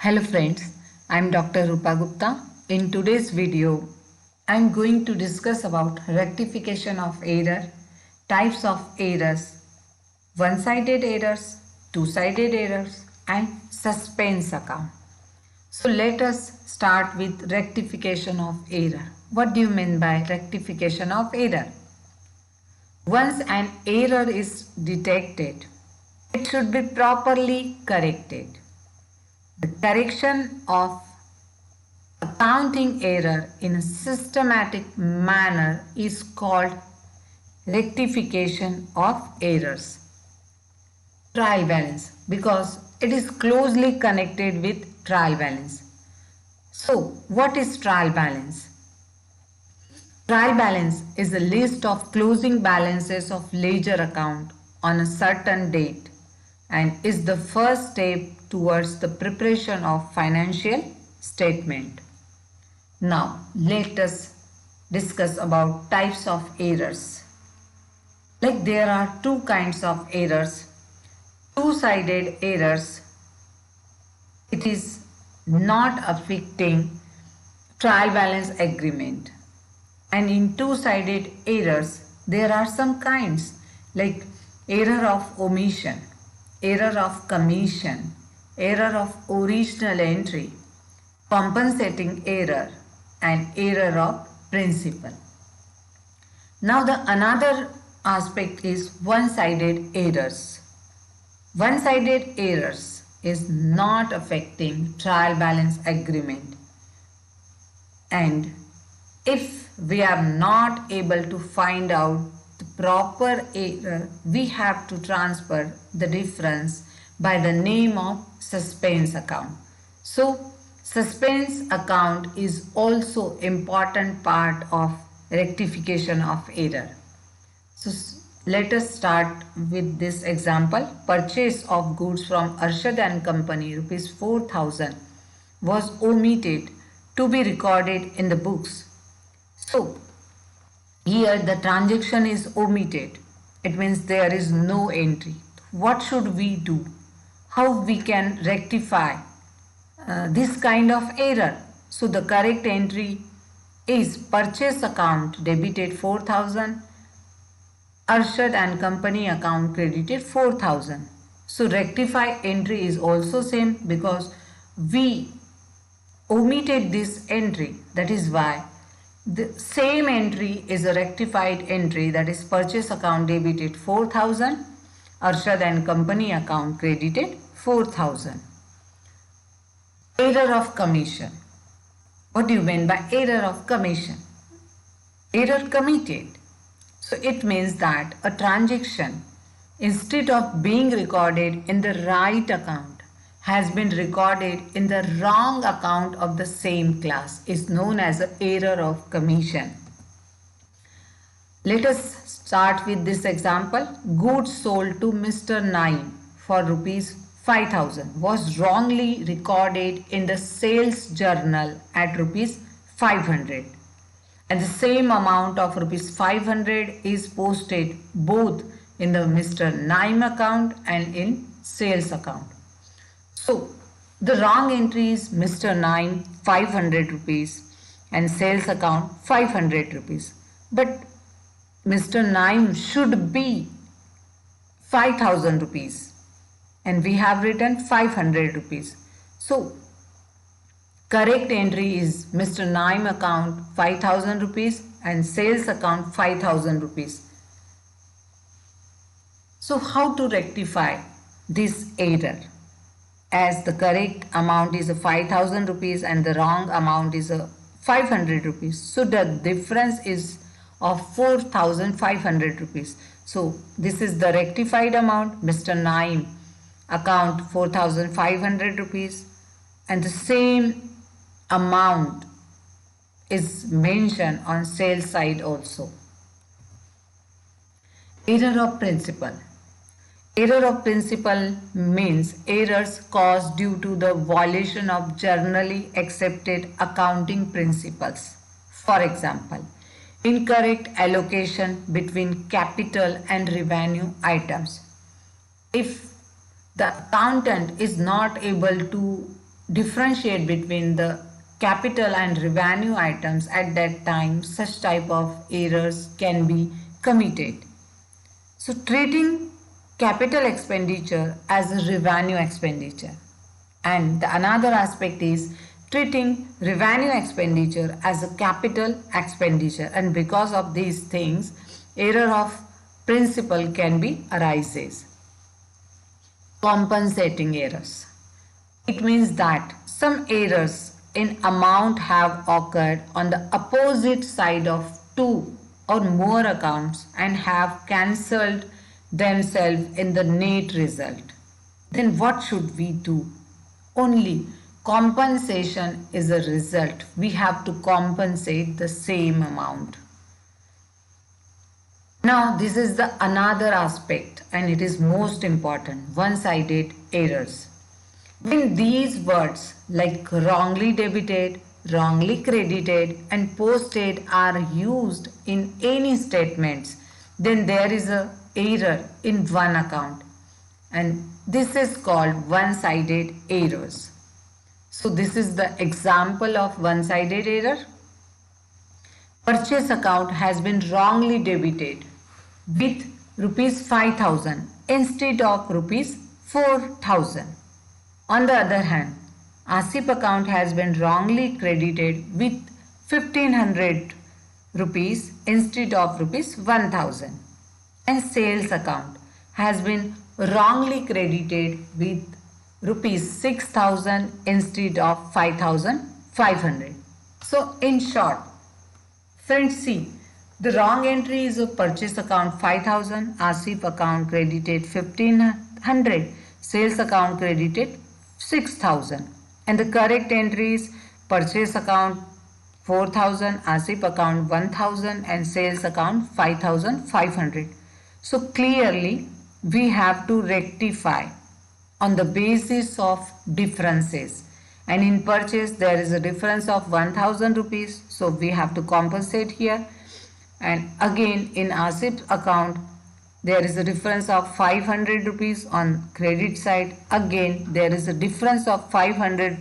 Hello friends, I am Dr. Rupa Gupta. In today's video, I am going to discuss about rectification of error, types of errors, one-sided errors, two-sided errors and suspense account. So let us start with rectification of error. What do you mean by rectification of error? Once an error is detected, it should be properly corrected. The correction of accounting error in a systematic manner is called rectification of errors. Trial balance, because it is closely connected with trial balance. So, what is trial balance? Trial balance is a list of closing balances of ledger account on a certain date and is the first step towards the preparation of financial statement. Now let us discuss about types of errors. Like there are two kinds of errors. Two-sided errors. It is not affecting trial balance agreement. And in two-sided errors, there are some kinds like error of omission, error of commission, error of original entry, compensating error and error of principal. Now the another aspect is one-sided errors. One-sided errors is not affecting trial balance agreement, and if we are not able to find out the proper error, we have to transfer the difference by the name of suspense account. So suspense account is also important part of rectification of error. So let us start with this example. Purchase of goods from Arshad and Company rupees 4,000 was omitted to be recorded in the books. So here the transaction is omitted. It means there is no entry. What should we do? How we can rectify this kind of error? So the correct entry is purchase account debited 4,000, Arshad and Company account credited 4,000. So rectify entry is also same because we omitted this entry. That is why the same entry is a rectified entry, that is purchase account debited 4,000, Arshad and Company account credited 4,000. Error of commission. What do you mean by error of commission? Error committed. So it means that a transaction, instead of being recorded in the right account, has been recorded in the wrong account of the same class, is known as an error of commission. Let us start with this example. Goods sold to Mr. Naim for rupees 5,000 was wrongly recorded in the sales journal at rupees 500, and the same amount of rupees 500 is posted both in the Mr. Naim account and in sales account. So the wrong entry is Mr. Naim 500 rupees and sales account 500 rupees. But Mr. Naim should be 5,000 rupees and we have written 500 rupees. So correct entry is Mr. Naim account 5,000 rupees and sales account 5,000 rupees. So how to rectify this error? As the correct amount is 5,000 rupees and the wrong amount is 500 rupees. So the difference is of 4,500 rupees. So this is the rectified amount, Mr. Naim account 4,500 rupees, and the same amount is mentioned on sales side also. Error of principal. Error of principal means errors caused due to the violation of generally accepted accounting principles. For example, incorrect allocation between capital and revenue items. If the accountant is not able to differentiate between the capital and revenue items, at that time such type of errors can be committed. So treating capital expenditure as a revenue expenditure, and the another aspect is treating revenue expenditure as a capital expenditure, and because of these things error of principle can be arises. Compensating errors, it means that some errors in amount have occurred on the opposite side of two or more accounts and have cancelled themselves in the net result. Then what should we do? Only compensation is a result. We have to compensate the same amount. Now this is the another aspect, and it is most important, one-sided errors. When these words like wrongly debited, wrongly credited and posted are used in any statements, then there is a error in one account, and this is called one-sided errors. So this is the example of one-sided error. Purchase account has been wrongly debited with rupees 5,000 instead of rupees 4,000. On the other hand, ASIP account has been wrongly credited with 1,500 rupees instead of rupees 1,000. And sales account has been wrongly credited with rupees 6,000 instead of 5,500. So in short, friends, see, the wrong entry is of purchase account 5,000, ASIP account credited 1,500, sales account credited 6,000, and the correct entry is purchase account 4,000, ASIP account 1,000 and sales account 5,500. So clearly we have to rectify on the basis of differences, and in purchase there is a difference of 1,000 rupees, so we have to compensate here. And again in ASIP account there is a difference of 500 rupees on credit side. Again there is a difference of 500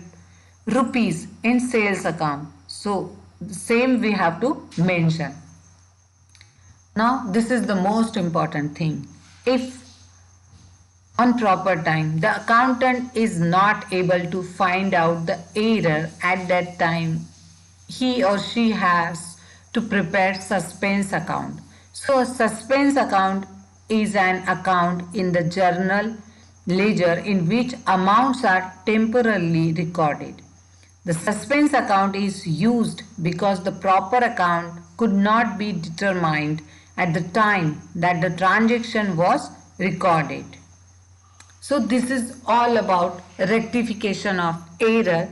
rupees in sales account. So the same we have to mention. Now this is the most important thing. If on proper time the accountant is not able to find out the error, at that time he or she has to prepare suspense account. So a suspense account is an account in the journal ledger in which amounts are temporarily recorded. The suspense account is used because the proper account could not be determined at the time that the transaction was recorded. So this is all about rectification of error